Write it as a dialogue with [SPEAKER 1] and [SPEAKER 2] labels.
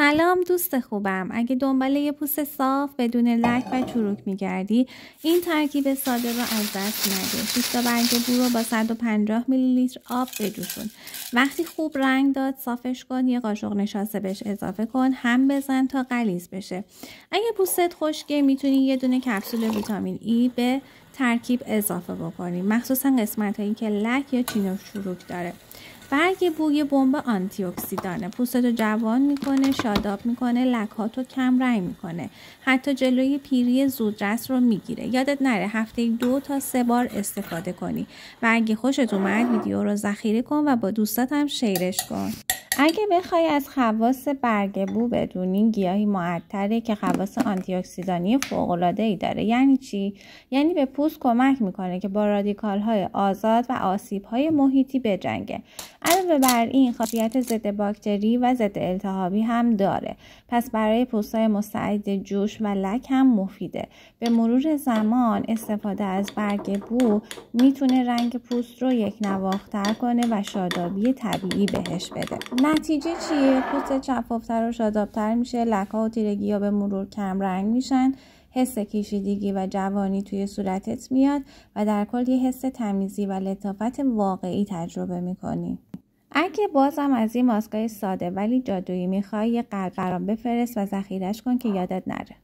[SPEAKER 1] سلام دوست خوبم. اگه دنبال یه پوست صاف بدون لک و چروک میگردی این ترکیب ساده رو از دست نده. 6 تا برگ بو رو با 150 میلی لیتر آب بجوشون. وقتی خوب رنگ داد صافش کن، یه قاشق نشاسته بهش اضافه کن، هم بزن تا غلیظ بشه. اگه پوستت خشکه میتونی یه دونه کپسول ویتامین ای به ترکیب اضافه بکنی، مخصوصا قسمت هایی که لک یا چین و چروک داره. برگ بوی بمب آنتی اکسیدانه، پوستتو جوان میکنه، شاداب میکنه، لکاتو کم رنگ میکنه، حتی جلوی پیری زودرس رو میگیره. یادت نره هفته 2 تا 3 بار استفاده کنی و اگه خوشت اومد ویدیو رو ذخیره کن و با دوستات هم شیرش کن. اگه بخوای از خواص برگ بو بدونی، گیاهی معطره که خواص آنتی اکسیدانی فوق‌العاده‌ای داره. یعنی چی؟ یعنی به پوست کمک میکنه که با رادیکال‌های آزاد و آسیب‌های محیطی بجنگه. علاوه بر این خاصیت ضد باکتری و ضد التهابی هم داره. پس برای پوست‌های مستعد جوش و لک هم مفیده. به مرور زمان استفاده از برگ بو میتونه رنگ پوست رو یک نواختر کنه و شادابی طبیعی بهش بده. نتیجه چیه؟ پوست شفافتر و شادابتر میشه، لک‌ها و تیرگی‌ها به مرور کم رنگ میشن، حس کشیدگی و جوانی توی صورتت میاد و در کل یه حس تمیزی و لطافت واقعی تجربه میکنی. اگه بازم از این ماسکای ساده ولی جادویی میخوای، یه قلب برام بفرست و ذخیرش کن که یادت نره.